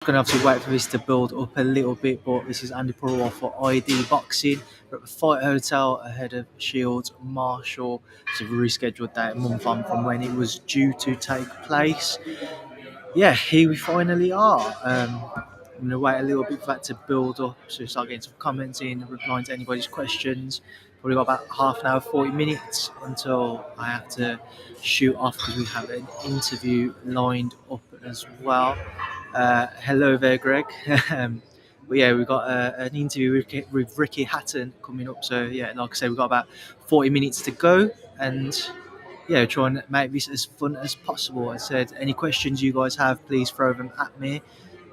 going to obviously wait for this to build up a little bit, but this is Andy Purewal for ID Boxing. We're at the Fight Hotel ahead of Shields Marshall. It's a rescheduled date, a month on from when it was due to take place. Yeah, here we finally are. I'm going to wait a little bit for that to build up, so start getting some comments in, replying to anybody's questions. Probably got about half an hour, 40 minutes until I have to shoot off because we have an interview lined up as well. Hello there, Greg. But yeah, we've got an interview with Ricky Hatton coming up. So yeah, like I said, we've got about 40 minutes to go, and yeah, try and make this as fun as possible. I said, any questions you guys have, please throw them at me,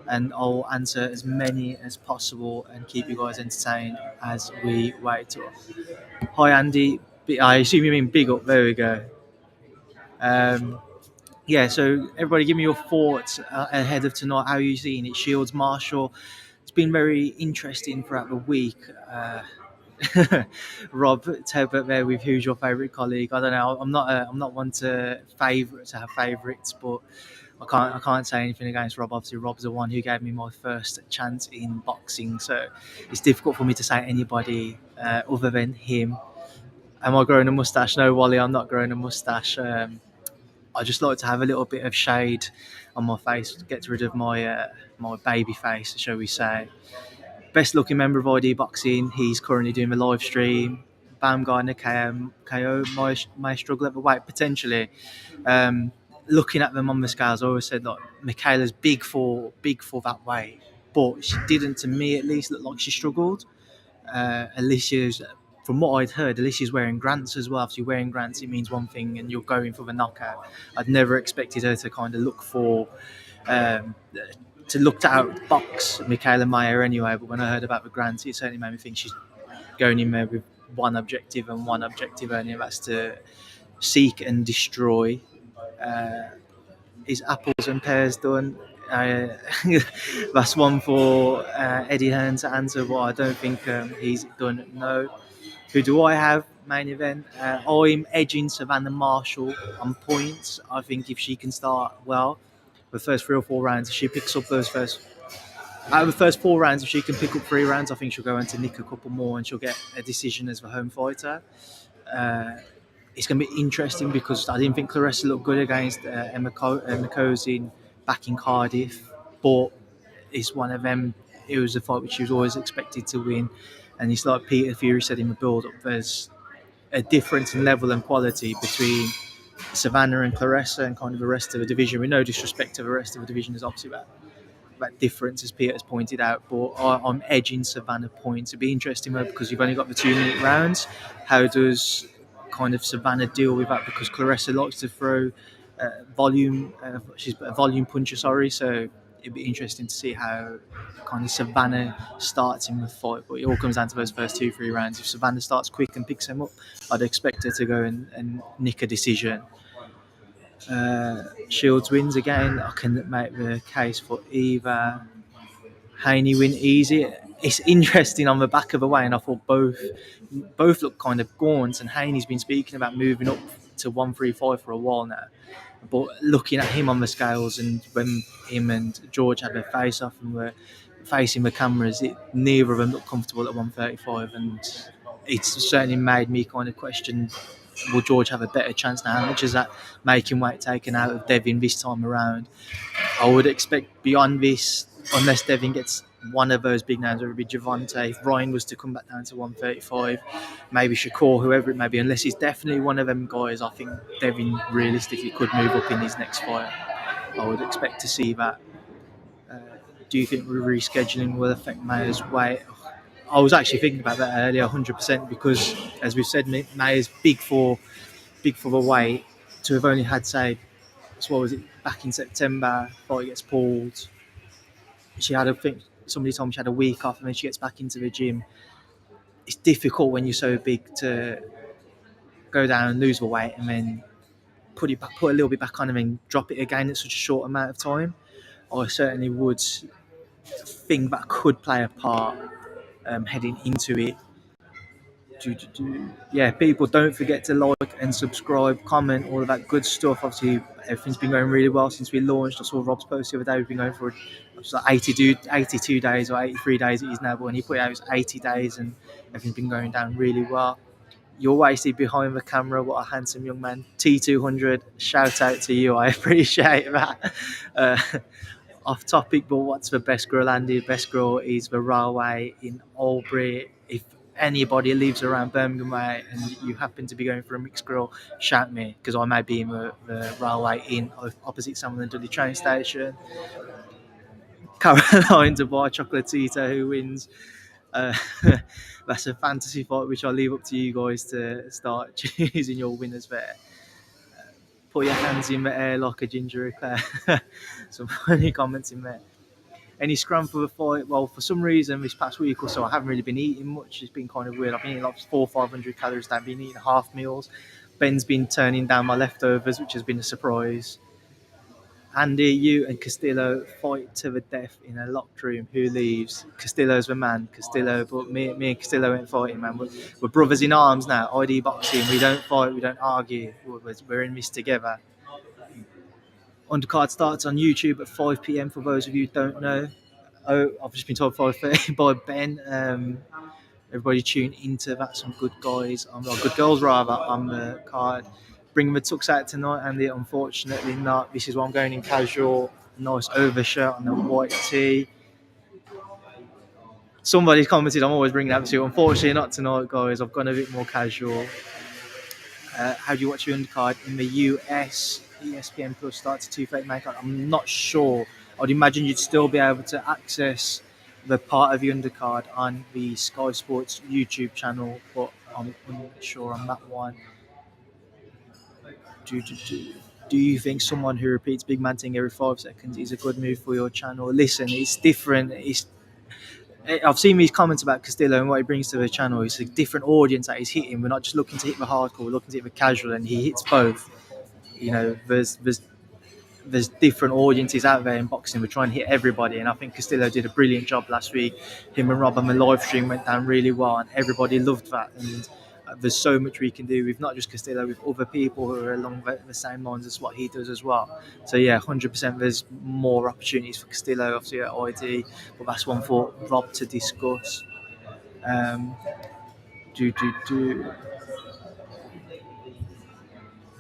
and I'll answer as many as possible and keep you guys entertained as we wait. Hi, Andy. I assume you mean big up. There we go. Yeah, so everybody give me your thoughts ahead of tonight. How are you seeing it? Shields Marshall. It's been very interesting throughout the week. Rob Tebert there with who's your favourite colleague? I don't know. I'm not one to have favourites, but I can't say anything against Rob. Obviously, Rob's the one who gave me my first chance in boxing, so it's difficult for me to say anybody other than him. Am I growing a moustache? No, Wally, I'm not growing a moustache. I just like to have a little bit of shade on my face, get rid of my my baby face, shall we say. Best looking member of ID Boxing. He's currently doing a live stream. Baumgardner KO may struggle at the weight potentially. Looking at them on the scales, I always said like Michaela's big for that weight, but she didn't, to me at least, look like she struggled. Alicia's, from what I'd heard, Alicia's wearing grants as well. If you're wearing grants, it means one thing, and you're going for the knockout. I'd never expected her to kind of look for. To look to outbox Michaela Mayer anyway, but when I heard about the grants, it certainly made me think she's going in there with one objective and one objective only, and that's to seek and destroy. Is apples and pears done? That's one for Eddie Hearn to answer, but I don't think he's done. No. Who do I have? Main event. I'm edging Savannah Marshall on points. I think if she can start well, the first 3 or 4 rounds, if she picks up those first out of the first 4 rounds, if she can pick up 3 rounds, I think she'll go on to nick a couple more and she'll get a decision as the home fighter. It's going to be interesting because I didn't think Claressa looked good against Emma Kozin back in Cardiff, but it's one of them. It was a fight which she was always expected to win, and it's like Peter Fury said in the build-up, there's a difference in level and quality between Savannah and Claressa and kind of the rest of the division. With no disrespect to the rest of the division, is obviously that difference, as Peter has pointed out, but I'm edging Savannah points. It'd be interesting because you've only got the 2-minute rounds. How does kind of Savannah deal with that? Because Claressa likes to throw volume. She's a volume puncher, so it'd be interesting to see how kind of Savannah starts in the fight. But it all comes down to those first 2-3 rounds. If Savannah starts quick and picks him up, I'd expect her to go and nick a decision. Shields wins again. I can make the case for either. Haney win easy. It's interesting on the back of the way, and I thought both look kind of gaunt. And Haney's been speaking about moving up to 135 for a while now. But looking at him on the scales, and when him and George had their face off and were facing the cameras, neither of them looked comfortable at 135, and it's certainly made me kind of question, will George have a better chance now? How much is that making weight taken out of Devin this time around? I would expect beyond this, unless Devin gets one of those big names, whether it be Javante, if Ryan was to come back down to 135, maybe Shakur, whoever it may be, unless he's definitely one of them guys, I think Devin realistically could move up in his next fight. I would expect to see that. Do you think rescheduling will affect Mayer's weight? I was actually thinking about that earlier, 100%, because as we've said, Mayer's big for the weight. To have only had, say, what was it, back in September, before he gets pulled, she had, I think somebody told me she had a week off, and then she gets back into the gym. It's difficult when you're so big to go down and lose the weight and then put a little bit back on and then drop it again in such a short amount of time. I certainly would think that could play a part heading into it. Yeah, people, don't forget to like and subscribe, comment, all of that good stuff. Obviously, everything's been going really well since we launched. I saw Rob's post the other day. We've been going for It's like 82 days or 83 days it is now, but when he put it out, it was 80 days and everything's been going down really well. You're wasted behind the camera. What a handsome young man. T200, shout out to you. I appreciate that. Uh, Off topic, but what's the best grill, Andy? The best grill is the Railway in Albury. If anybody lives around Birmingham way and you happen to be going for a mixed grill, shout me because I may be in the Railway Inn opposite some of the Dudley train station. Caroline to buy Chocolatito, who wins. Uh, that's a fantasy fight, which I'll leave up to you guys to start choosing your winners there. Put your hands in the air like a ginger eclair. Some funny comments in there. Any scrum for the fight? Well, for some reason, this past week or so, I haven't really been eating much. It's been kind of weird. I've been eating like 400-500 calories. I've been eating half meals. Ben's been turning down my leftovers, which has been a surprise. Andy, you and Castillo fight to the death in a locked room. Who leaves? Castillo's the man. Castillo, but me and Castillo ain't fighting, man. We're brothers in arms now. ID boxing. We don't fight. We don't argue. We're in this together. Undercard starts on YouTube at 5 p.m. for those of you who don't know. Oh, I've just been told 5:30 by Ben. Everybody tune into that. Some good guys, good girls rather, on the card. Bring the tux out tonight, and unfortunately not. This is why I'm going in casual. Nice overshirt and a white tee. Somebody commented, I'm always bringing that to you. Unfortunately, not tonight, guys. I've gone a bit more casual. How do you watch your undercard in the US? ESPN Plus starts at 2:30 main card. I'm not sure. I'd imagine you'd still be able to access the part of the undercard on the Sky Sports YouTube channel, but I'm unsure on that one. Do you think someone who repeats Big Man thing every 5 seconds is a good move for your channel? Listen, it's different. I've seen these comments about Castillo and what he brings to the channel. It's a different audience that he's hitting. We're not just looking to hit the hardcore, we're looking to hit the casual, and he hits both. You know, there's different audiences out there in boxing. We're trying to hit everybody, and I think Castillo did a brilliant job last week. Him and Rob on the live stream went down really well, and everybody loved that. And there's so much we can do with not just Castillo, with other people who are along the same lines as what he does as well. So yeah, 100%. There's more opportunities for Castillo, obviously at ID, but that's one for Rob to discuss. Um, do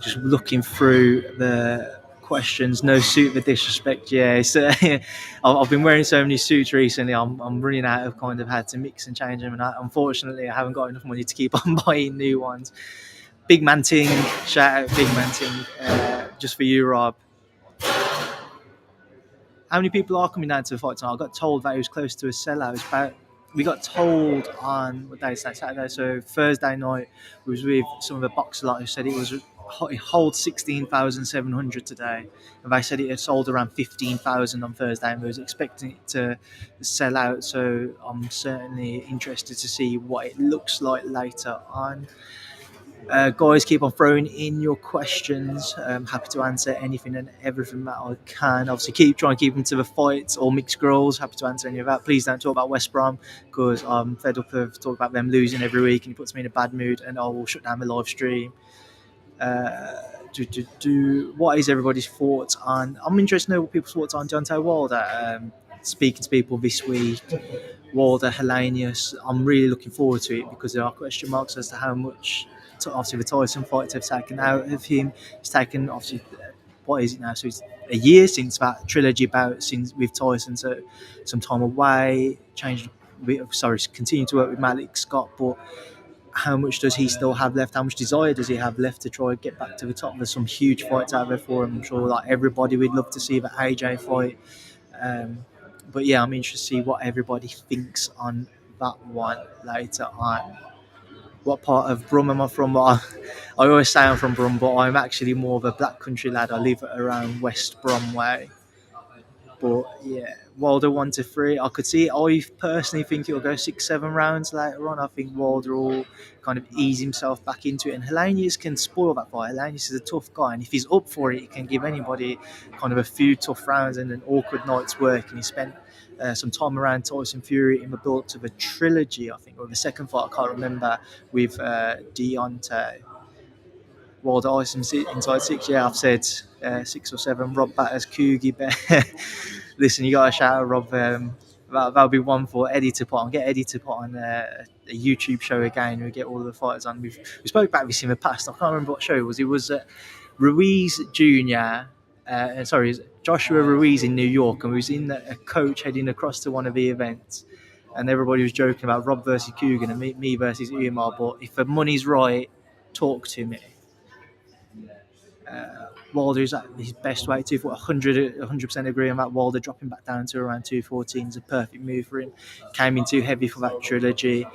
just looking through the questions. No suit for disrespect. Yeah, so I've been wearing so many suits recently. I'm running out of kind of how to mix and change them, and unfortunately I haven't got enough money to keep on buying new ones. Big Man Ting, shout out Big Man Ting, just for you, Rob. How many people are coming down to the fight tonight? I got told that it was close to a sellout. We got told on what day is that? Saturday. So Thursday night, we was with some of the boxers who said it holds 16,700 today, and they said it had sold around 15,000 on Thursday, and we was expecting it to sell out. So I'm certainly interested to see what it looks like later on. Guys, keep on throwing in your questions. I'm happy to answer anything and everything that I can. Obviously, try and keep them to the fights or mixed girls. Happy to answer any of that. Please don't talk about West Brom, because I'm fed up of talking about them losing every week, and it puts me in a bad mood, and I will shut down the live stream. What is everybody's thoughts on? I'm interested to know what people's thoughts on Deontay Wilder. Speaking to people this week, Wilder, Hellenius. I'm really looking forward to it, because there are question marks as to how much. Obviously, the Tyson fights have taken out of him. It's taken, obviously, what is it now? So it's a year since that trilogy bout since with Tyson, so some time away. Continue to work with Malik Scott, but how much does he still have left? How much desire does he have left to try and get back to the top? There's some huge fights out there for him. I'm sure like everybody would love to see the AJ fight. But yeah, I'm interested to see what everybody thinks on that one later on. What part of Brum am I from? I always say I'm from Brum, but I'm actually more of a Black Country lad. I live around West Brom way. But yeah, Wilder 1-3. I could see it. I personally think it'll go 6-7 rounds later on. I think Wilder will kind of ease himself back into it. And Hellenius can spoil that fight. Hellenius is a tough guy, and if he's up for it, he can give anybody kind of a few tough rounds and an awkward night's work. And he spent some time around Tyson Fury in the build to the trilogy, I think, or the second fight, I can't remember, with Deontay. Wilder Ice inside six. Yeah, I've said 6 or 7. Rob Batters, Coogie Bear. Listen, you got to shout out Rob. That'll be one for Eddie to put on. Get Eddie to put on a YouTube show again. We get all the fighters on. We spoke about this in the past. I can't remember what show it was. It was Ruiz Jr. Sorry, Joshua Ruiz in New York, and we was in a coach heading across to one of the events, and everybody was joking about Rob versus Coogan and me versus Umar. But if the money's right, talk to me. Wilder's at his best weight, 100% agree on that. Wilder dropping back down to around 214 is a perfect move for him. Came in too heavy for that trilogy.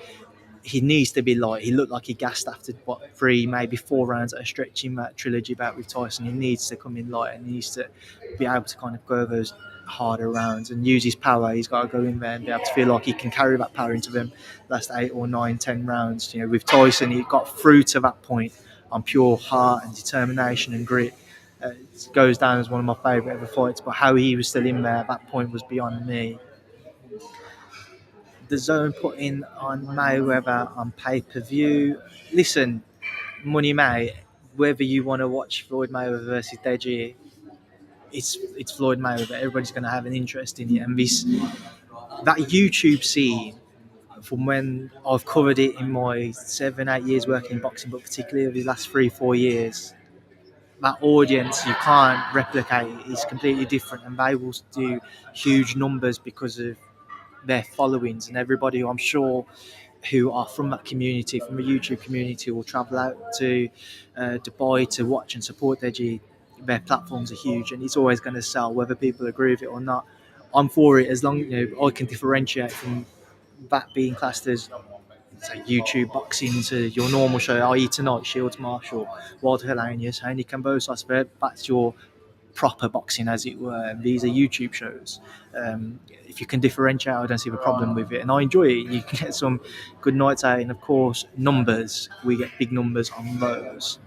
He needs to be light. He looked like he gassed after 3, maybe 4 rounds at a stretch in that trilogy bout with Tyson. He needs to come in light and he needs to be able to kind of go those harder rounds and use his power. He's got to go in there and be able to feel like he can carry that power into them last 8 or 9, 10 rounds. You know, with Tyson, he got through to that point on pure heart and determination and grit. It goes down as one of my favourite ever fights, but how he was still in there at that point was beyond me. The zone put in on Mayweather on pay-per-view. Listen, money mate, whether you want to watch Floyd Mayweather versus Deji, it's Floyd Mayweather. Everybody's going to have an interest in it. And that YouTube scene, from when I've covered it in my 7-8 years working in boxing, but particularly over the last 3-4 years, that audience you can't replicate it. It's completely different, and they will do huge numbers because of their followings, and everybody who I'm sure who are from that community, from a YouTube community, will travel out to Dubai to watch and support their G. Their platforms are huge, and it's always going to sell, whether people agree with it or not. I'm for it as long I can differentiate from that being classed as say YouTube boxing to your normal show, i.e. tonight Shields Marshall, Walter Hellenius, Haney Cambosos. That's your proper boxing, as it were. These are YouTube shows. If you can differentiate, I don't see the problem with it, and I enjoy it. You can get some good nights out, and of course, numbers. We get big numbers on those.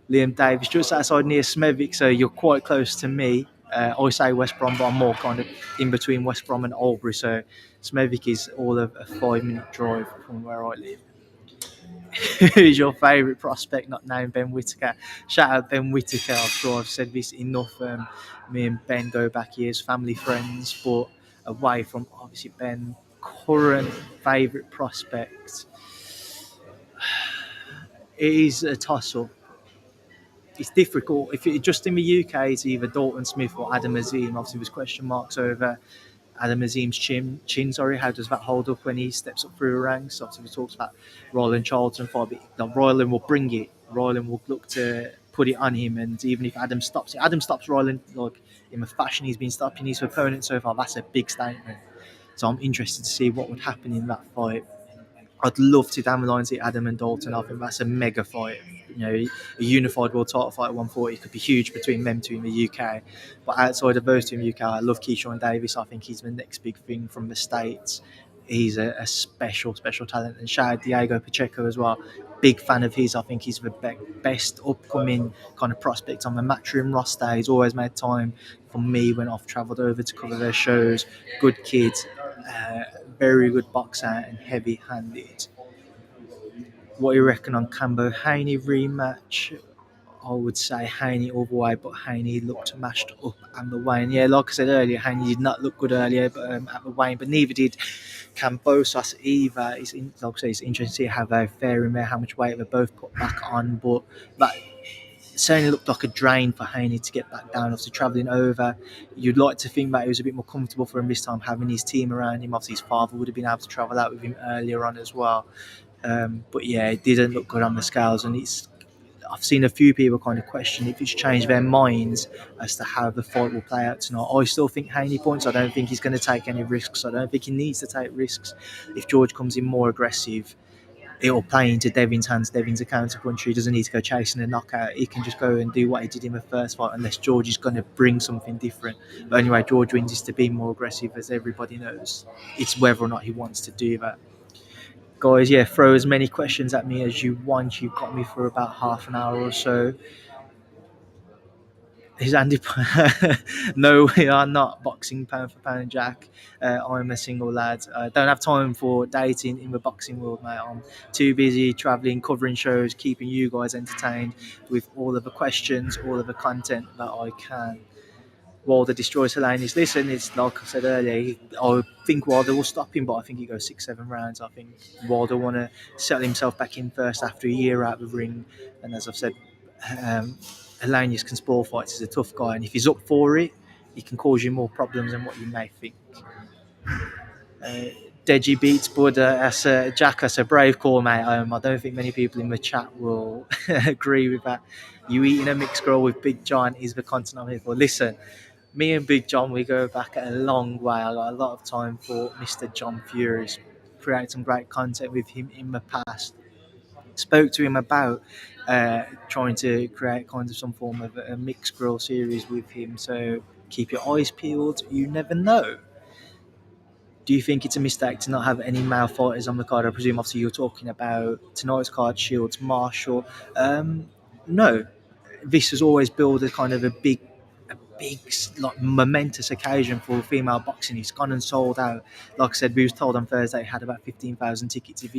Liam Davis just outside near Smethwick, so you're quite close to me. I say West Brom, but I'm more kind of in between West Brom and Albury, so Smethwick is all of a 5-minute drive from where I live. Who's your favourite prospect not named Ben Whittaker? Shout out Ben Whittaker. I'm sure I've said this enough. Me and Ben go back years, family friends, but away from obviously Ben. Current favourite prospect. It is a toss-up. It's difficult. If it just in the UK, it's either Dalton Smith or Adam Azim. Obviously, there's question marks over Adam Azim's chin. How does that hold up when he steps up through the ranks? Obviously, we talked about Royland Charlton fight, but Royland will bring it. Royland will look to put it on him, and even if Adam stops it, Adam stops Royland like in the fashion he's been stopping his opponent so far. That's a big statement. So I'm interested to see what would happen in that fight. I'd love to down the line see Adam and Dalton. I think that's a mega fight. A unified world title fight at 140 could be huge between them two in the UK. But outside of those two in the UK, I love Keyshawn Davis. I think he's the next big thing from the States. He's a special talent. And shout out Diego Pacheco as well. Big fan of his. I think he's the best upcoming kind of prospect on the Matchroom roster. He's always made time for me when I've travelled over to cover their shows. Good kid. Very good boxer and heavy-handed. What do you reckon on Cambo Haney rematch? I would say Haney all the way, but Haney looked mashed up at the weigh-in. Yeah, like I said earlier, Haney did not look good earlier but at the weigh-in, but neither did Cambosos either. Like I say, it's interesting to see how they fare in there, how much weight they both put back on, but that certainly looked like a drain for Haney to get back down. Obviously, travelling over, you'd like to think that it was a bit more comfortable for him this time, having his team around him. Obviously, his father would have been able to travel out with him earlier on as well. But yeah, it didn't look good on the scales, and I've seen a few people kind of question if it's changed their minds as to how the fight will play out tonight. I still think Haney points. I don't think he's going to take any risks. I don't think he needs to take risks. If George comes in more aggressive, it'll play into Devin's hands. Devin's a counter-puncher. He doesn't need to go chasing a knockout. He can just go and do what he did in the first fight, unless George is going to bring something different. But anyway, George wins is to be more aggressive, as everybody knows. It's whether or not he wants to do that. Guys, yeah, throw as many questions at me as you want. You've got me for about half an hour or so. Is Andy? No, we are not boxing pound for pound, Jack. I'm a single lad. I don't have time for dating in the boxing world, mate. I'm too busy traveling, covering shows, keeping you guys entertained with all of the questions, all of the content that I can. Wilder destroys Helenius. Listen, it's like I said earlier. I think Wilder will stop him, but I think he goes 6, 7 rounds. I think Wilder want to settle himself back in first after a year out of the ring, and as I've said, um, Helenius can spoil fights. He's a tough guy, and if he's up for it, he can cause you more problems than what you may think. Uh, Deji beats Bud as a Jack as a brave call, mate. I don't think many people in the chat will agree with that. You eating a mixed grill with Big John is the content I'm here for. Listen, me and Big John, we go back a long way. I got a lot of time for Mr. John Furious. Created some great content with him in the past. Spoke to him about trying to create kind of some form of a mixed grill series with him. So keep your eyes peeled. You never know. Do you think it's a mistake to not have any male fighters on the card? I presume, obviously, you're talking about tonight's card, Shields, Marshall. No, this has always built a kind of a big, like momentous occasion for female boxing. It's gone and sold out. Like I said, we was told on Thursday it had about 15,000 tickets. If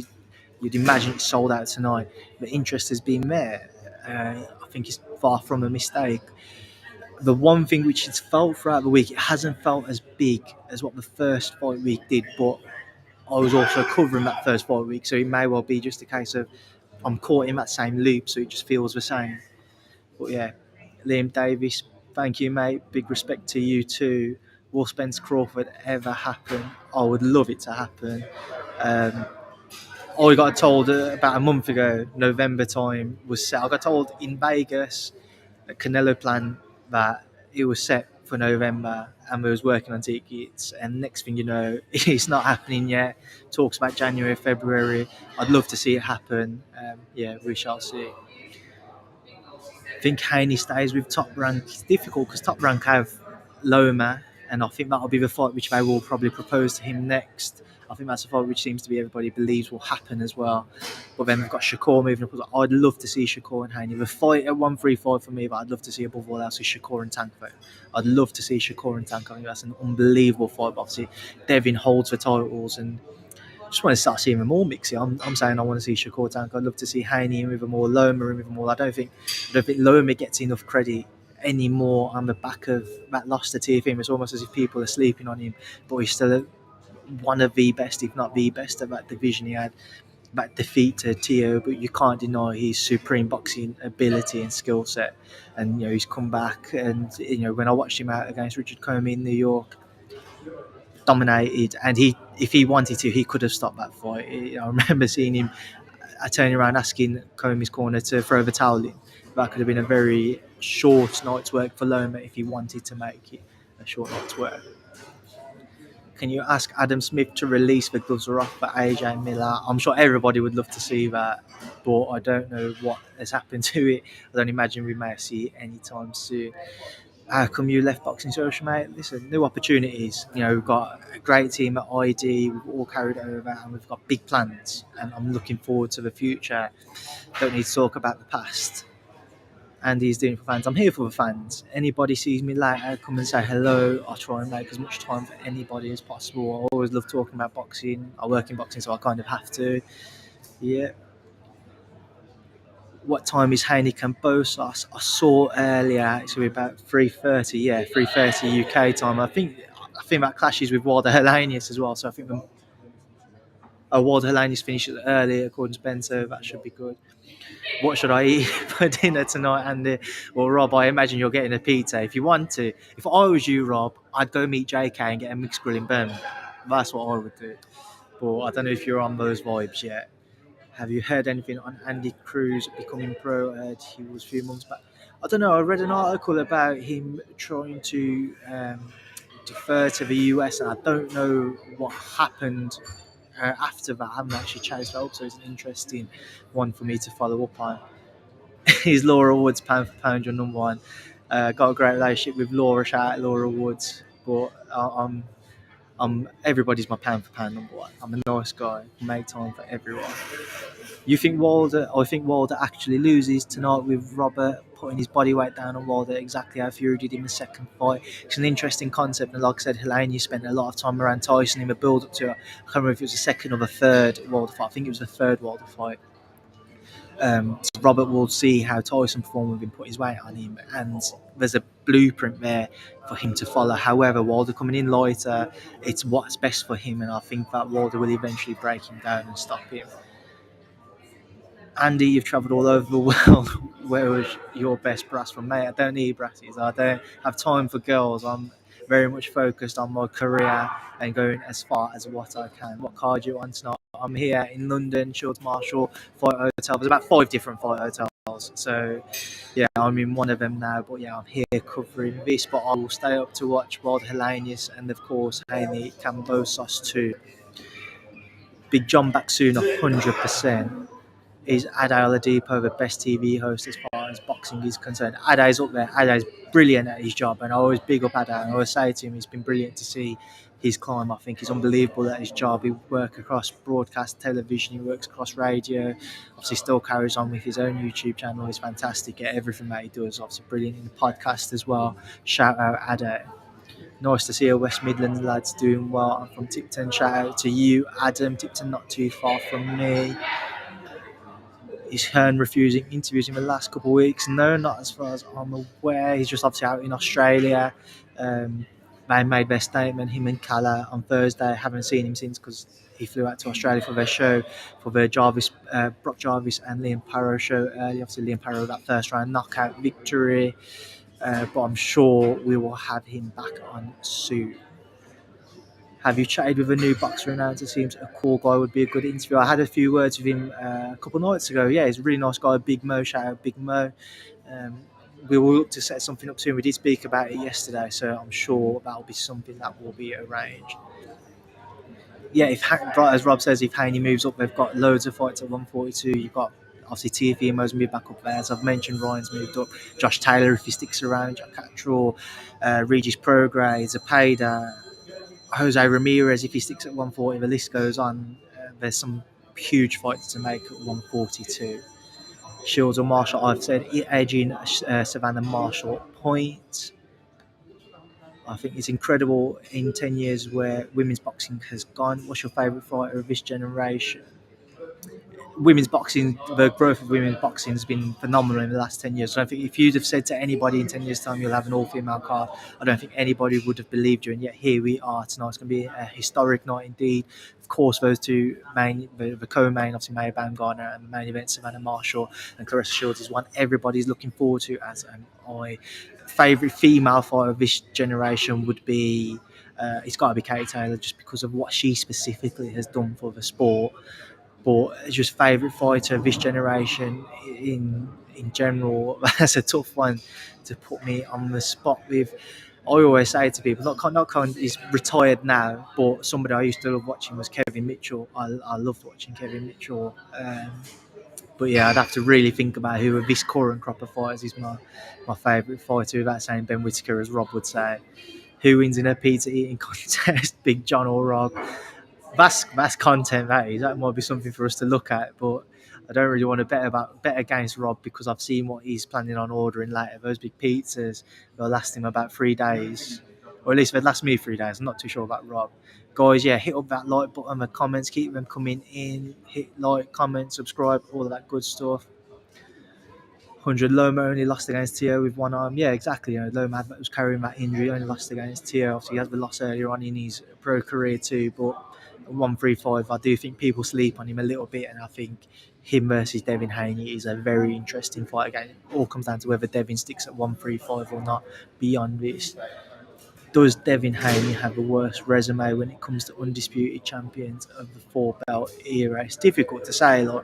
you'd imagine it's sold out tonight, the interest has been there. I think it's far from a mistake. The one thing which it's felt throughout the week, it hasn't felt as big as what the first fight week did, but I was also covering that first fight week, so it may well be just a case of I'm caught in that same loop, so it just feels the same. But yeah, Liam Davis, thank you, mate. Big respect to you too. Will Spence Crawford ever happen? I would love it to happen. Um, I got told about a month ago, November time was set. I got told in Vegas at Canelo Plan that it was set for November and we was working on tickets. And next thing you know, it's not happening yet. Talks about January, February. I'd love to see it happen. Yeah, we shall see. I think Haney stays with Top Rank. It's difficult because Top Rank have Loma, and I think that'll be the fight which they will probably propose to him next. I think that's a fight which seems to be everybody believes will happen as well. But then we've got Shakur moving up. I'd love to see Shakur and Haney. The fight at 135 for me, but I'd love to see above all else is Shakur and Tank. Though. I'd love to see Shakur and Tank. I think that's an unbelievable fight. But obviously, Devin holds the titles, and just want to start seeing them all mixing. I'm saying I want to see Shakur Tank. I'd love to see Haney in with them all, Loma in with them all. I don't think Loma gets enough credit anymore on the back of that loss to TFM. It's almost as if people are sleeping on him, but he's still one of the best, if not the best, of that division. He had that defeat to Tio, but you can't deny his supreme boxing ability and skill set. And he's come back, and when I watched him out against Richard Comey in New York, dominated, and if he wanted to, he could have stopped that fight. I remember seeing him turning around asking Comey's corner to throw the towel in. That could have been a very short night's work for Loma if he wanted to make it a short night's work. Can you ask Adam Smith to release the gloves are off for AJ Miller? I'm sure everybody would love to see that, but I don't know what has happened to it. I don't imagine we may see it anytime soon. How come you left Boxing Social, mate? Listen, new opportunities. We've got a great team at ID. We've all carried over, and we've got big plans. And I'm looking forward to the future. Don't need to talk about the past. Andy's doing it for fans. I'm here for the fans. Anybody sees me later, come and say hello. I try and make as much time for anybody as possible. I always love talking about boxing. I work in boxing, so I kind of have to. Yeah. What time is Heineken Bosos? I saw earlier. It's going to be about 3:30. Yeah, 3:30 UK time. I think that clashes with Wilder Helenius as well. So I think Wilder Helenius finishes early according to Ben, so that should be good. What should I eat for dinner tonight, Andy? Well, Rob, I imagine you're getting a pizza. If you want to, if I was you, Rob, I'd go meet JK and get a mixed grill in Birmingham. That's what I would do. But I don't know if you're on those vibes yet. Have you heard anything on Andy Cruz becoming pro? He was a few months back. I don't know. I read an article about him trying to defer to the US, and I don't know what happened after that. I haven't actually chased that up, so it's an interesting one for me to follow up on. Is Laura Woods pound for pound your number one? Got a great relationship with Laura. Shout out Laura Woods, but Everybody's my pound for pound number one. I'm a nice guy. Make time for everyone. You think Wilder? I think Wilder actually loses tonight with Robert putting his body weight down on Wilder exactly how Fury did in the second fight. It's an interesting concept, and like I said, Helena spent a lot of time around Tyson in the build up to it. I can't remember if it was the second or the third Wilder fight. I think it was the third Wilder fight. So Robert will see how Tyson performed with him, put his weight on him, and there's a blueprint there for him to follow. However, Wilder coming in lighter, it's what's best for him, and I think that Wilder will eventually break him down and stop him. Andy, you've travelled all over the world. Where was your best brass from, mate? I don't need brasses. I don't have time for girls. I'm very much focused on my career and going as far as what I can. What card do you want tonight? I'm here in London, Shields Marshall Fight Hotel. There's about 5 different fight hotels. So, yeah, I'm in one of them now. But, yeah, I'm here covering this. But I will stay up to watch Wild Hellenius and, of course, Haney Cambosos too. Big John back soon, 100%. Is Ade Oladipo the best TV host as far as boxing is concerned? Ade's up there. Ade's brilliant at his job, and I always big up Ade. I always say to him, it's been brilliant to see his climb. I think he's unbelievable at his job. He works across broadcast, television, he works across radio. Obviously, still carries on with his own YouTube channel. He's fantastic at everything that he does. Obviously, brilliant in the podcast as well. Shout out Ade. Nice to see our West Midlands lads doing well. I'm from Tipton. Shout out to you, Adam. Tipton, not too far from me. He's Hearn refusing interviews in the last couple of weeks. No, not as far as I'm aware. He's just obviously out in Australia. They made their statement, him and Kala, on Thursday. I haven't seen him since because he flew out to Australia for their show, for their Brock Jarvis and Liam Parrow show earlier. Obviously, Liam Parrow that first round knockout victory. But I'm sure we will have him back on soon. Have you chatted with a new boxer announcer? Seems a cool guy, would be a good interview. I had a few words with him a couple of nights ago. Yeah, he's a really nice guy. Big Mo, shout out Big Mo. Um, we will look to set something up soon. We did speak about it yesterday, so I'm sure that'll be something that will be arranged. Yeah, as Rob says, if Haney moves up, they've got loads of fights at 142. You've got obviously TFMO's moved back up there. As I've mentioned, Ryan's moved up. Josh Taylor, if he sticks around, Jack Cattrall, Regis Prograis, Zapeda, Jose Ramirez, if he sticks at 140, the list goes on. There's some huge fights to make at 142. Shields or Marshall, I've said, edging Savannah Marshall point. I think it's incredible in 10 years where women's boxing has gone. What's your favourite fighter of this generation? Women's boxing, the growth of women's boxing has been phenomenal in the last 10 years. So I think if you'd have said to anybody in 10 years' time you'll have an all-female card, I don't think anybody would have believed you. And yet here we are tonight. It's going to be a historic night indeed. Of course, those two main, the co-main, obviously Maya Baumgardner, and the main event, Savannah Marshall and Clarissa Shields, is one everybody's looking forward to. As my favourite female fighter of this generation would be, it's got to be Katie Taylor, just because of what she specifically has done for the sport. But just favourite fighter of this generation in general, that's a tough one to put me on the spot with. I always say to people, not he's retired now, but somebody I used to love watching was Kevin Mitchell. I loved watching Kevin Mitchell. But yeah, I'd have to really think about who of this current crop of fighters is my favourite fighter, without saying Ben Whittaker, as Rob would say. Who wins in a pizza eating contest, Big John or Rob? That's content, that is. That might be something for us to look at, but I don't really want to bet against Rob because I've seen what he's planning on ordering later. Those big pizzas will last him about 3 days, or at least they'd last me 3 days. I'm not too sure about Rob. Guys, yeah, hit up that like button, the comments, keep them coming in. Hit like, comment, subscribe, all of that good stuff. 100. Loma only lost against Tio with one arm. Yeah, exactly. You know, Loma was carrying that injury, only lost against Tio. Obviously, he had the loss earlier on in his pro career too, but 135, I do think people sleep on him a little bit, and I think him versus Devin Haney is a very interesting fight. Again, it all comes down to whether Devin sticks at 135 or not. Beyond this, does Devin Haney have a worse resume when it comes to undisputed champions of the 4-belt era? It's difficult to say. Like,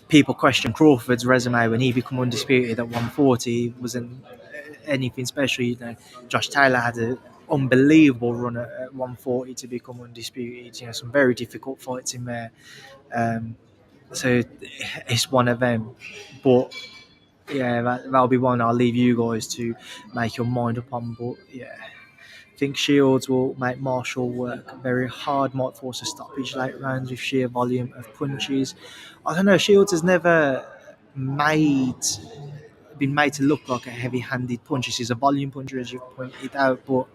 people question Crawford's resume when he became undisputed at 140. Wasn't anything special. You know, Josh Taylor had an unbelievable run at 140 to become undisputed. You know, some very difficult fights in there. So it's one of them. But yeah, that'll be one I'll leave you guys to make your mind up on. But yeah, think Shields will make Marshall work very hard, might force a stoppage late rounds with sheer volume of punches. I don't know, Shields has never made been made to look like a heavy-handed puncher. He's a volume puncher, as you've pointed out, but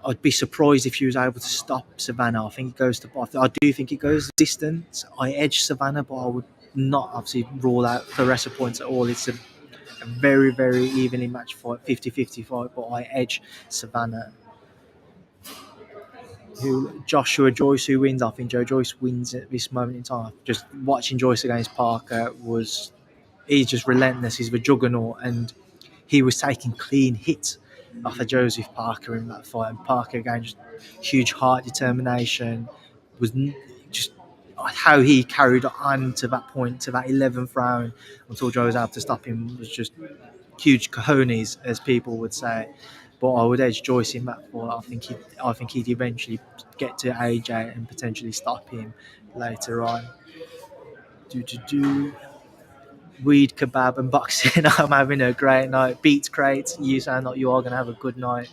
I'd be surprised if she was able to stop Savannah. I think it goes to. I do think it goes distance. I edge Savannah, but I would not obviously rule out Clarissa points at all. It's a very, very evenly matched fight, 50-50 fight, but I edge Savannah. Who Joshua Joyce, who wins? I think Joe Joyce wins at this moment in time. Just watching Joyce against Parker was he's just relentless. He's the juggernaut, and he was taking clean hits off of Joseph Parker in that fight. And Parker again, just huge heart determination, was just how he carried on to that point, to that 11th round until Joe was able to stop him was just huge cojones, as people would say. But I would edge Joyce in that fight. I think he'd eventually get to AJ and potentially stop him later on. Do weed kebab and boxing. I'm having a great night. Beats crates. You sound like you are going to have a good night.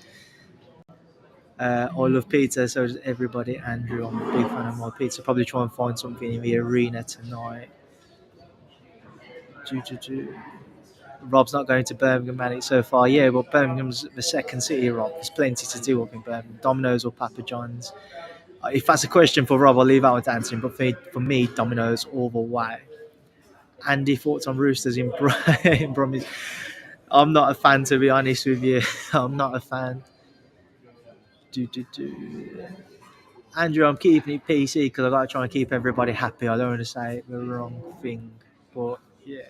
I love pizza, so does everybody. Andrew, I'm a big fan of my pizza. Probably try and find something in the arena tonight. Do. Rob's not going to Birmingham, man. It's so far. Yeah, but Birmingham's the second city, Rob. There's plenty to do up in Birmingham. Domino's or Papa John's. If that's a question for Rob, I'll leave that one to answer him. But for me, Domino's all the way. Andy, thoughts on Roosters in Bromley? I'm not a fan, to be honest with you. I'm not a fan. Do. Andrew, I'm keeping it PC because I've got to try and keep everybody happy. I don't want to say the wrong thing. But, yeah.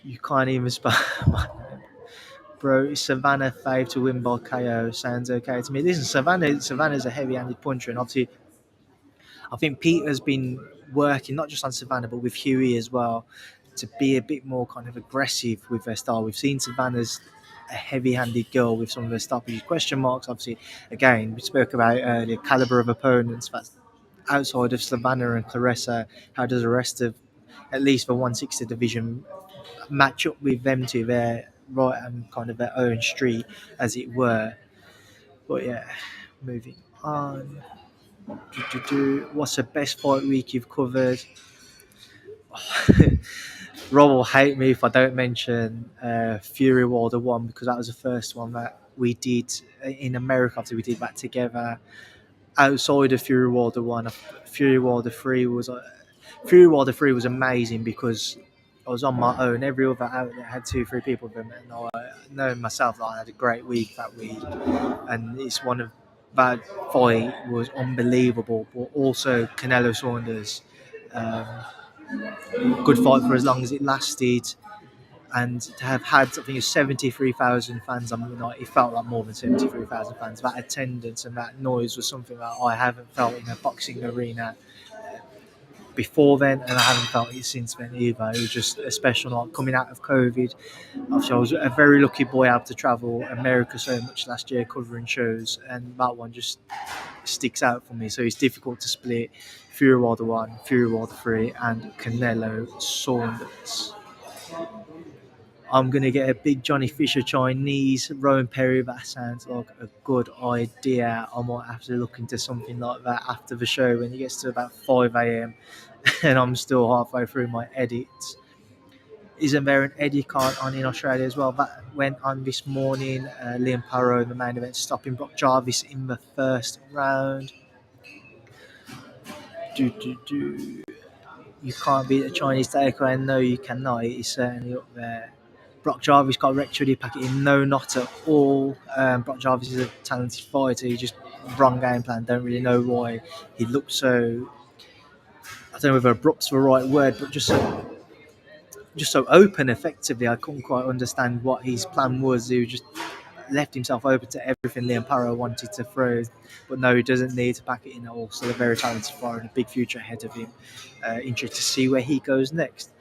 You can't even spell my name. Bro, Savannah fave to win by KO. Sounds okay to me. Listen, Savannah's a heavy-handed puncher. And obviously, I think Peter's been working, not just on Savannah, but with Huey as well, to be a bit more kind of aggressive with their style. We've seen Savannah's a heavy-handed girl with some of her stoppages. Question marks, obviously, again, we spoke about the caliber of opponents. That's outside of Savannah and Clarissa. How does the rest of, at least the 160 division, match up with them two? They're right on kind of their own street, as it were. But yeah, moving on. What's the best fight week you've covered? Rob will hate me if I don't mention Fury Wilder 1 because that was the first one that we did in America. After we did that together. Outside of Fury Wilder 1, Fury Wilder 3 was amazing because I was on my own. Every other outlet had 2-3 people with them, and I know myself that I had a great week that week. And it's one of that fight was unbelievable, but also Canelo Saunders. Um, Good fight for as long as it lasted, and to have had I think 73,000 fans on the night, it felt like more than 73,000 fans. That attendance and that noise was something that I haven't felt in a boxing arena before then, and I haven't felt it since then either. It was just a special night coming out of COVID. Obviously, I was a very lucky boy able to travel America so much last year covering shows, and that one just sticks out for me. So it's difficult to split Fury Wilder 1, Fury Wilder 3, and Canelo Saunders. I'm going to get a big Johnny Fisher Chinese. Rowan Perry, that sounds like a good idea. I might have to look into something like that after the show when it gets to about 5 a.m. and I'm still halfway through my edits. Isn't there an Eddie card on in Australia as well? That went on this morning. Liam Parrow in the main event, stopping Brock Jarvis in the first round. You can't beat a Chinese takeaway. No, you cannot. It is certainly up there. Brock Jarvis got wrecked with the packet in. No, not at all. Brock Jarvis is a talented fighter. He just wrong game plan. Don't really know why he looked so. I don't know whether abrupt's the right word, but just so open. Effectively, I couldn't quite understand what his plan was. He just left himself open to everything Liam Parrow wanted to throw. But no, he doesn't need to pack it in at all. So a very talented fighter and a big future ahead of him. Interested to see where he goes next.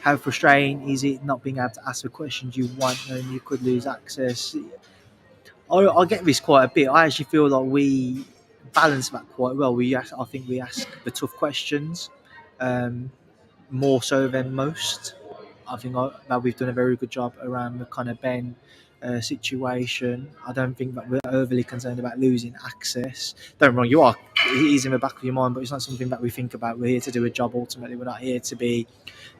How frustrating is it not being able to ask the questions you want and you could lose access? I get this quite a bit. I actually feel like we balance that quite well. I think we ask the tough questions more so than most. I think that we've done a very good job around the kind of Ben. situation. I don't think that we're overly concerned about losing access. Don't get me wrong, you are. It is in the back of your mind, but it's not something that we think about. We're here to do a job ultimately. We're not here to be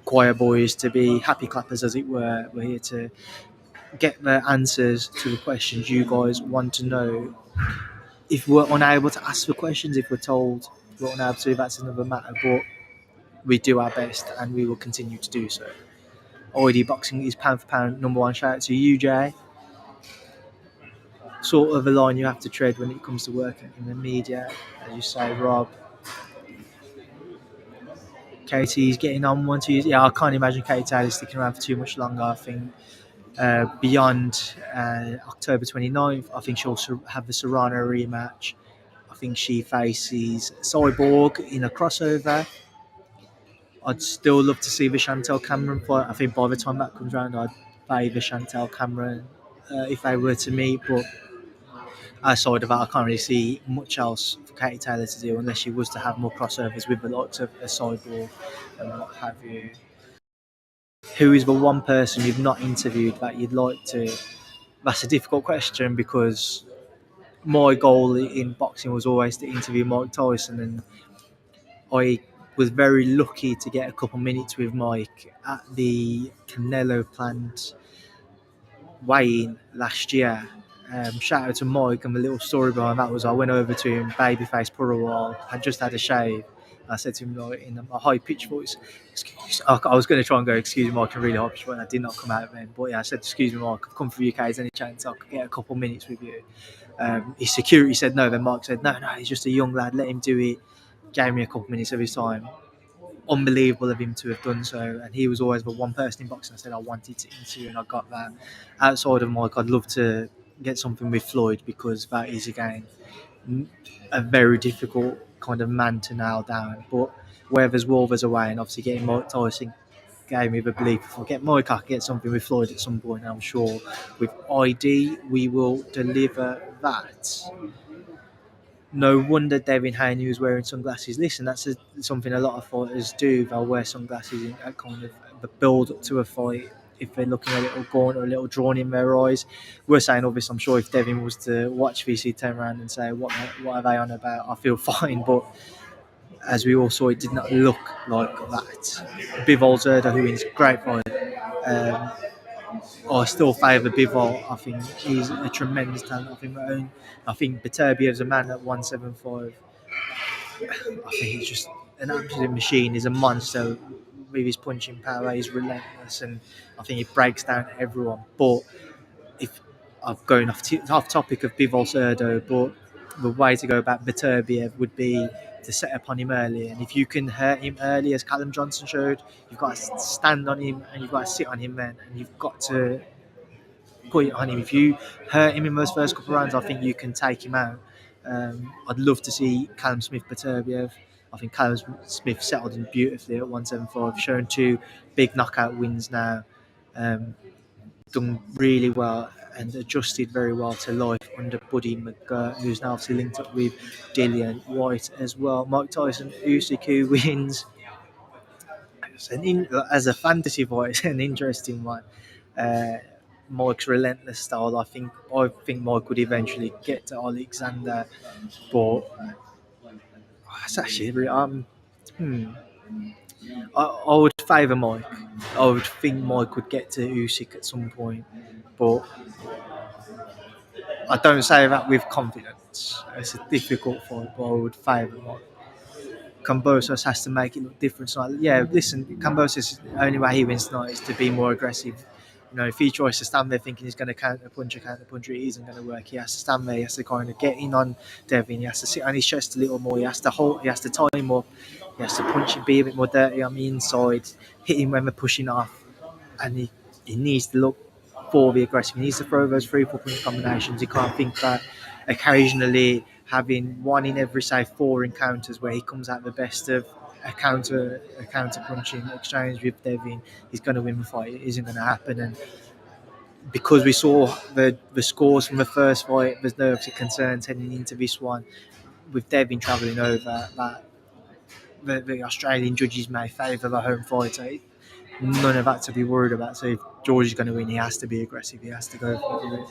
choir boys, to be happy clappers, as it were. We're here to get the answers to the questions you guys want to know. If we're unable to ask for questions, if we're told we're unable to, that's another matter. But we do our best, and we will continue to do so. Already boxing is pound for pound number one. Shout out to you, Jay. Sort of a line you have to tread when it comes to working in the media. As you say, Rob, Katie's getting on one, 2 years. Yeah, I can't imagine Katie Taylor sticking around for too much longer. I think beyond October 29th, I think she'll have the Serrano rematch. I think she faces Cyborg in a crossover. I'd still love to see the Chantel Cameron fight. I think by the time that comes around, I'd favour Chantel Cameron if they were to meet. But outside of that, I can't really see much else for Katie Taylor to do unless she was to have more crossovers with the likes of a Cyborg and what have you. Who is the one person you've not interviewed that you'd like to? That's a difficult question because my goal in boxing was always to interview Mike Tyson, and I was very lucky to get a couple minutes with Mike at the Canelo plant weigh-in last year. Shout out to Mike, and the little story behind that was I went over to him, babyface Purewal, had just had a shave. I said to him like, in a high pitched voice, "Excuse," I was going to try and go, "Excuse me, Mike," in a really high pitched voice. I did not come out then, but yeah, I said, "Excuse me, Mike, I've come for UK. Is any chance I could get a couple minutes with you?" His security said no. Then Mike said, "No, he's just a young lad. Let him do it." Gave me a couple minutes of his time. Unbelievable of him to have done so, and he was always the one person in boxing I said I wanted to interview, and I got that. Outside of Mike, I'd love to get something with Floyd because that is again a very difficult kind of man to nail down. But where there's war, there's a way, and obviously getting Mike Tyson gave me the belief if I get Mike, I can get something with Floyd at some point. And I'm sure with ID we will deliver that. No wonder Devin Haney was wearing sunglasses. Listen, that's something a lot of fighters do. They'll wear sunglasses in that kind of the build up to a fight if they're looking a little gaunt or a little drawn in their eyes. We're saying, obviously, I'm sure if Devin was to watch VC turn around and say, what are they on about? I feel fine. But as we all saw, it did not look like that. Bivol Zerda, who is great fight. Um, I still favour Bivol. I think he's a tremendous talent. I think Beterbiev's a man at 175. I think he's just an absolute machine. He's a monster with his punching power. He's relentless, and I think he breaks down everyone. But if I'm going off topic of Bivol Serdo, but the way to go about Beterbiev would be to set upon him early. And if you can hurt him early, as Callum Johnson showed, you've got to stand on him and you've got to sit on him then, and you've got to put it on him. If you hurt him in those first couple of rounds, I think you can take him out. I'd love to see Callum Smith Beterbiev. I think Callum Smith settled in beautifully at 175, shown two big knockout wins now. Done really well and adjusted very well to life under Buddy McGirt, who's now obviously linked up with Dillian White as well. Mike Tyson, Usyk, who wins. As a fantasy fight, it's an interesting one. Mike's relentless style. I think Mike would eventually get to Alexander, but it's actually I would favour Mike. I would think Mike would get to Usyk at some point, but I don't say that with confidence. It's a difficult fight, but I would favour Mike. Kambosos has to make it look different tonight. Yeah, listen, Kambosos, the only way he wins tonight is to be more aggressive. If he tries to stand there thinking he's going to counter punch, it isn't going to work. He has to stand there. He has to kind of get in on Devin. He has to sit on his chest a little more. He has to hold. He has to tie him up. He has to punch him, be a bit more dirty on the inside, hit him when they're pushing off, and he needs to look for the aggressive. He needs to throw those 3-4 punch combinations. He can't think that occasionally having one in every, say, 4 encounters where he comes out the best of a counter punching exchange with Devin, he's going to win the fight. It isn't going to happen. And because we saw the scores from the first fight, there's no concerns heading into this one. With Devin travelling over, that the Australian judges may favour the home fighter. none of that to be worried about. So if George is going to win, he has to be aggressive. He has to go for it.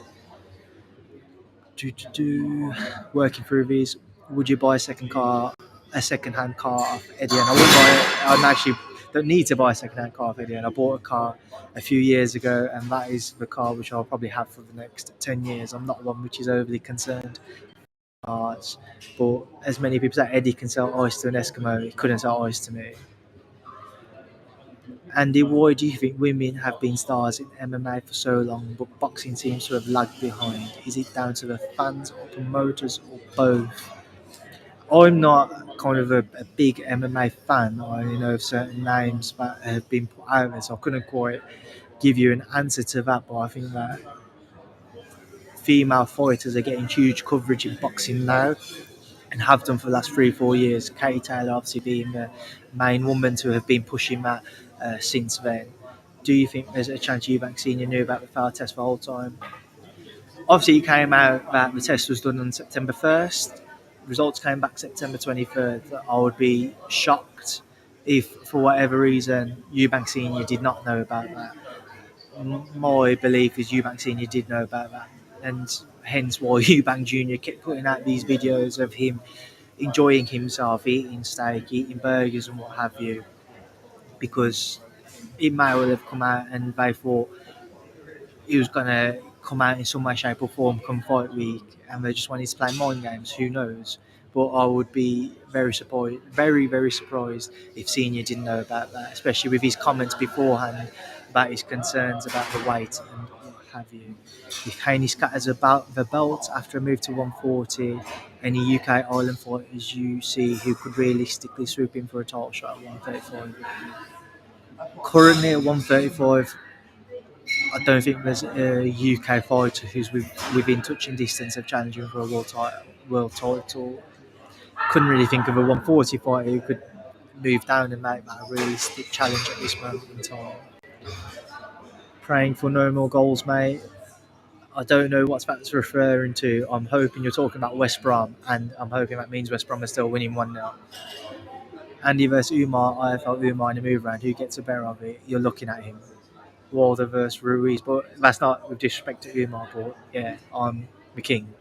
Working through these, would you buy a second-hand car off Eddie? And I wouldn't buy it. I actually don't need to buy a second-hand car off Eddie. And I bought a car a few years ago, and that is the car which I'll probably have for the next 10 years. I'm not one which is overly concerned with cars, but as many people say Eddie can sell ice to an Eskimo, he couldn't sell ice to me. Andy, why do you think women have been stars in MMA for so long, but boxing seems to have lagged behind? Is it down to the fans or promoters or both? I'm not kind of a big MMA fan. I only know of certain names that have been put out there, so I couldn't quite give you an answer to that. But I think that female fighters are getting huge coverage in boxing now and have done for the last 3 4 years. Katie Taylor obviously being the main woman to have been pushing that since then. Do you think there's a chance Eubank Senior knew about the foul test the whole time? Obviously, it came out that the test was done on September 1st. Results came back September 23rd. I would be shocked if, for whatever reason, Eubank Senior did not know about that. My belief is Eubank Senior did know about that, and hence why Eubank Junior kept putting out these videos of him enjoying himself, eating steak, eating burgers, and what have you, because it may well have come out and they thought he was going to come out in some way, shape, or form come fight week, and they just wanted to play mind games. Who knows? But I would be very surprised, very surprised if Senior didn't know about that, especially with his comments beforehand about his concerns about the weight and what have you. If Haney scatters about the belt after a move to 140, any UK Island fighters you see who could realistically swoop in for a title shot at 135? Currently at 135, I don't think there's a UK fighter who's within touching distance of challenging for a world title. Couldn't really think of a 140 fighter who could move down and make that a realistic challenge at this moment in time. Praying for no more goals, mate. I don't know what that's referring to. I'm hoping you're talking about West Brom, and I'm hoping that means West Brom are still winning 1-0. Andy versus Umar, I felt Umar in the move round. Who gets the better of it? You're looking at him. Wilder versus Ruiz, but that's not with disrespect to Umar, but yeah, I'm the king.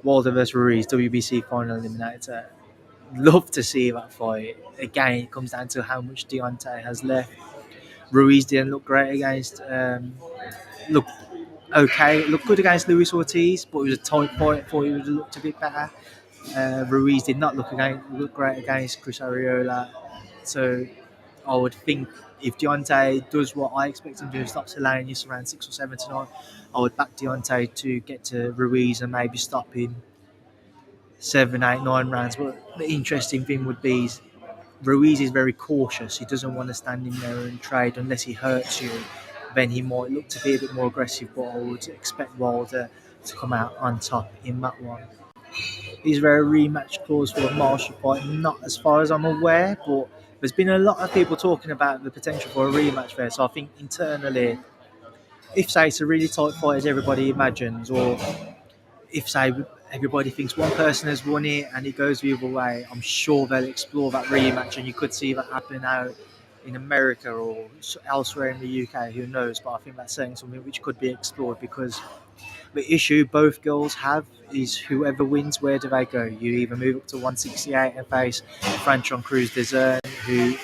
Wilder versus Ruiz, WBC final eliminator. Love to see that fight. Again, it comes down to how much Deontay has left. Ruiz didn't look great against, look okay, looked good against Luis Ortiz, but it was a tight fight. I thought he would have looked a bit better. Ruiz did not look great against Chris Arreola. So I would think if Deontay does what I expect him to do, stops Hellenius around 6 or 7 tonight, I would back Deontay to get to Ruiz and maybe stop him 7, 8, 9 rounds. But the interesting thing would be Ruiz is very cautious. He doesn't want to stand in there and trade unless he hurts you. Then he might look to be a bit more aggressive, but I would expect Wilder to come out on top in that one. Is there a rematch clause for a Marshall fight? Not as far as I'm aware, but there's been a lot of people talking about the potential for a rematch there. So I think internally, if say it's a really tight fight as everybody imagines, or if say everybody thinks one person has won it and it goes the other way, I'm sure they'll explore that rematch, and you could see that happen out in America or elsewhere in the UK. Who knows? But I think that's saying something which could be explored, because the issue both girls have is whoever wins, where do they go? You either move up to 168 and face Franchon Cruz Dezern, who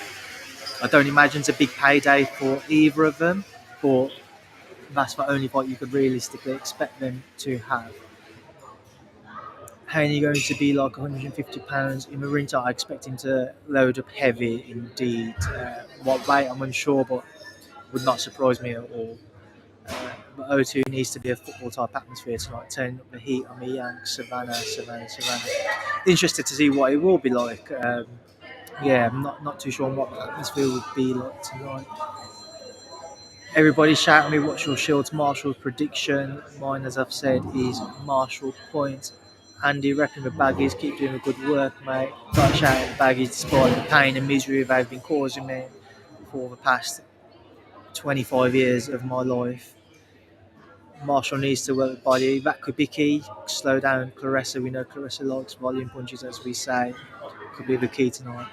I don't imagine is a big payday for either of them, but that's the only fight you could realistically expect them to have. Haney going to be like 150 pounds in the ring? I expect him to load up heavy indeed. What weight, I'm unsure, but would not surprise me at all. But O2 needs to be a football type atmosphere tonight, turning up the heat on the Yanks, Savannah. Interested to see what it will be like. Yeah, I'm not too sure on what the atmosphere will be like tonight. Everybody shout me, what's your Shields Marshall's prediction? Mine, as I've said, is Marshall points. Andy, repping the Baggies, keep doing the good work, mate. Got to shout at the Baggies despite the pain and misery they've been causing me for the past 25 years of my life. Marshall needs to work the body. That could be key. Slow down Clarissa. We know Clarissa likes volume punches, as we say. Could be the key tonight.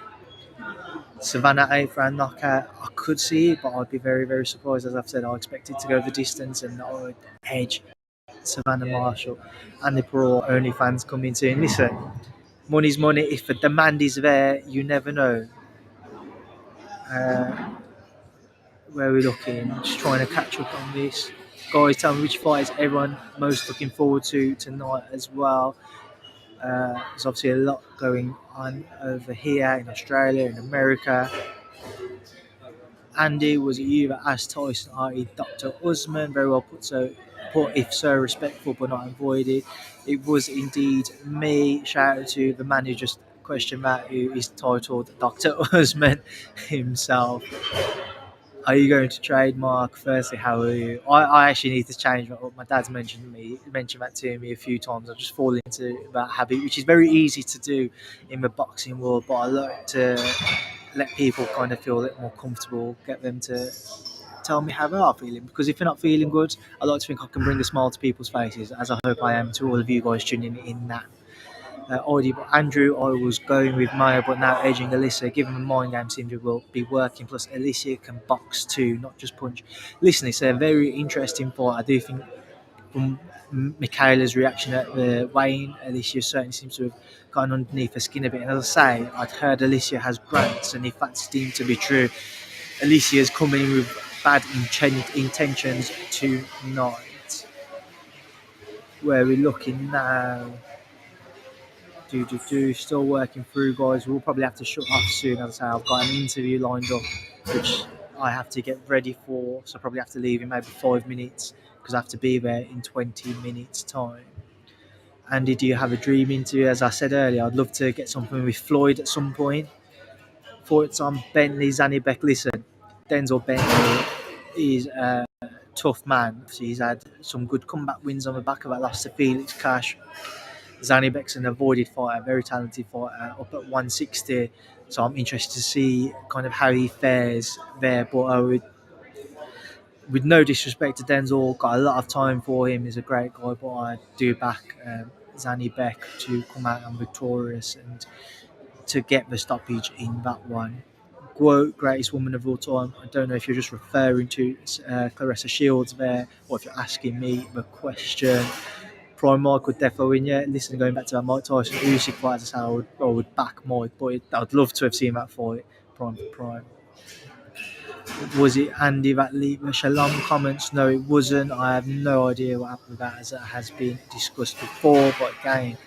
Savannah 8th round knockout. I could see it, but I'd be very, very surprised. As I've said, I expect it to go the distance and I would edge Savannah Marshall and the Purewal only fans coming soon. Listen, money's money. If the demand is there, you never know. Uh, where we're looking, just trying to catch up on this. Guys, tell me which fight is everyone most looking forward to tonight as well. There's obviously a lot going on over here in Australia, in America. Andy, was it you that asked Tyson, i.e. Dr. Usman? Very well put, if so respectful but not avoided. It was indeed me. Shout out to the man who just questioned that, who is titled Dr. Usman himself. Are you going to trademark? Firstly, how are you? I actually need to change my dad's mentioned that to me a few times. I just fall into that habit, which is very easy to do in the boxing world, but I like to let people kind of feel a little more comfortable, get them to tell me how they are feeling. Because if you're not feeling good, I like to think I can bring a smile to people's faces, as I hope I am to all of you guys tuning in that. Audible Andrew, I was going with Maya, but now edging Alicia. Given the mind game seems to will be working. Plus, Alicia can box too, not just punch. Listen, it's a very interesting fight. I do think from Michaela's reaction at the weigh-in, Alicia certainly seems to have gotten underneath her skin a bit. And as I say, I'd heard Alicia has grants, and if that's deemed to be true, Alicia is coming in with bad intentions tonight. Where we're looking now. Still working through, guys. We'll probably have to shut off soon. As I say, I've got an interview lined up which I have to get ready for, so I probably have to leave in maybe 5 minutes because I have to be there in 20 minutes time. Andy, do you have a dream interview? As I said earlier, I'd love to get something with Floyd at some point. Thoughts on Bentley Zanibek? Listen, Denzel Bentley is a tough man. He's had some good comeback wins on the back of that loss to Felix Cash. Zanibek's an avoided fighter, very talented fighter, up at 160. So I'm interested to see kind of how he fares there. But with no disrespect to Denzel, got a lot of time for him. He's a great guy, but I do back Zanibek to come out and victorious and to get the stoppage in that one. Quote, greatest woman of all time. I don't know if you're just referring to Clarissa Shields there or if you're asking me the question. Prime Mike would definitely win. Yeah, listen, going back to that Mike Tyson Usyk fight, as I would back Mike, but I'd love to have seen that fight, prime for prime. Was it Andy that leaked the Shalom comments? No, it wasn't. I have no idea what happened with that, as it has been discussed before. But again,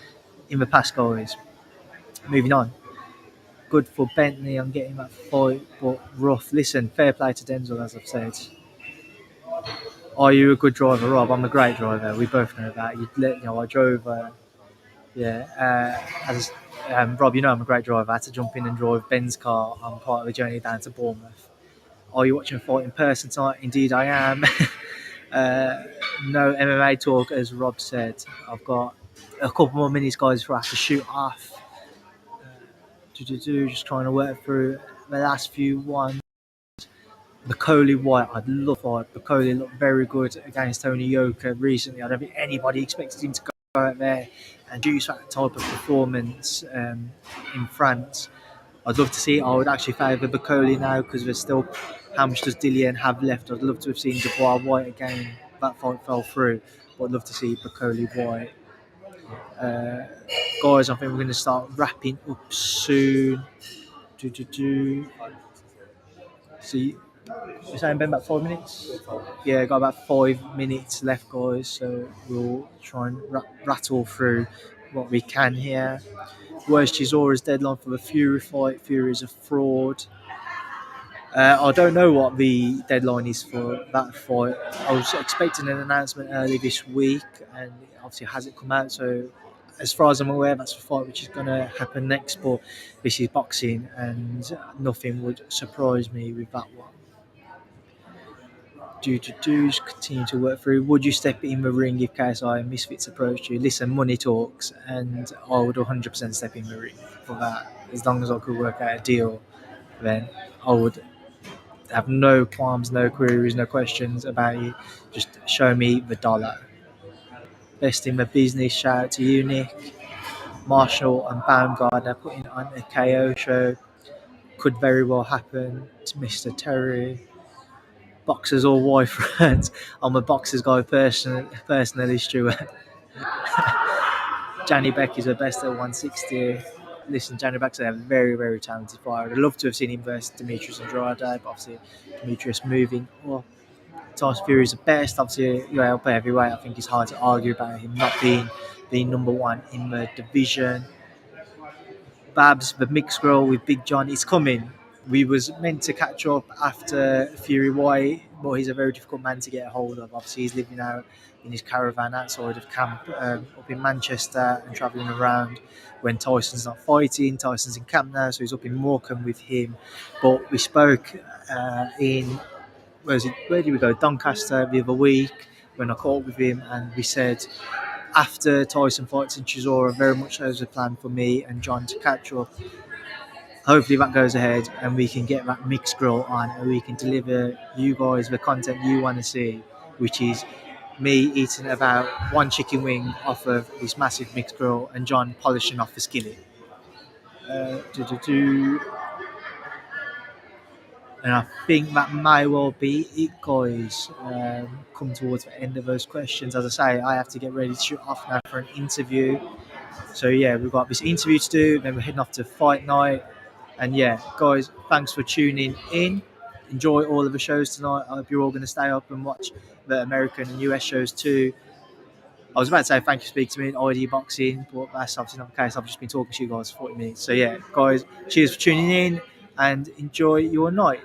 in the past, guys. Moving on. Good for Bentley on getting that fight, but rough. Listen, fair play to Denzel, as I've said. Are you a good driver, Rob? I'm a great driver. We both know that. I drove. As Rob, you know I'm a great driver. I had to jump in and drive Ben's car on part of the journey down to Bournemouth. Are you watching a fight in person tonight? Indeed, I am. No MMA talk, as Rob said. I've got a couple more minutes, guys, before I have to shoot off. Just trying to work through the last few ones. Bakoli White, I'd love it. Bakoli looked very good against Tony Yoka recently. I don't think anybody expected him to go out there and use that type of performance in France. I'd love to see it. I would actually favour Bakoli now because there's still, how much does Dillian have left? I'd love to have seen Dubois White again. That fight fell through, but I'd love to see Bakoli White. Guys, I think we're going to start wrapping up soon. See, you're saying Ben about 5 minutes? Yeah, got about 5 minutes left, guys. So we'll try and rattle through what we can here. Where's Chisora's deadline for the Fury fight? Fury's a fraud. I don't know what the deadline is for that fight. I was expecting an announcement early this week, and it obviously hasn't come out. So, as far as I'm aware, that's the fight which is going to happen next. But this is boxing, and nothing would surprise me with that one. Just continue to work through. Would you step in the ring if KSI and Misfits approached you? Listen, money talks, and I would 100% step in the ring for that. As long as I could work out a deal, then I would have no qualms, no queries, no questions about it. Just show me the dollar. Best in the business. Shout out to you, Nick. Marshall and Baumgardner putting on a KO show. Could very well happen to Mr. Terry. Boxers or wife friends. I'm a boxers guy personally, Stuart. Johnny Beck is the best at 160. Listen, Johnny Beck's a very, very talented fighter. I'd love to have seen him versus Demetrius Andrade, but obviously Demetrius moving. Well, Tyson Fury is the best. Obviously, upper heavyweight. I think it's hard to argue about him not being number one in the division. Babs, the mixed grill with Big John, is coming. We was meant to catch up after Fury White, but he's a very difficult man to get a hold of. Obviously, he's living out in his caravan outside of camp up in Manchester and travelling around when Tyson's not fighting. Tyson's in camp now, so he's up in Morecambe with him. But we spoke in, where did we go? Doncaster the other week when I caught up with him, and we said after Tyson fights in Chisora, very much there's a plan for me and John to catch up. Hopefully that goes ahead and we can get that mixed grill on and we can deliver you guys the content you want to see, which is me eating about one chicken wing off of this massive mixed grill and John polishing off the skillet. And I think that may well be it, guys. Come towards the end of those questions. As I say, I have to get ready to shoot off now for an interview. So yeah, we've got this interview to do, then we're heading off to fight night. And yeah, guys, thanks for tuning in. Enjoy all of the shows tonight. I hope you're all going to stay up and watch the American and US shows too. I was about to say thank you for speaking to me in ID Boxing, but that's obviously not the case. I've just been talking to you guys for 40 minutes. So yeah, guys, cheers for tuning in and enjoy your night.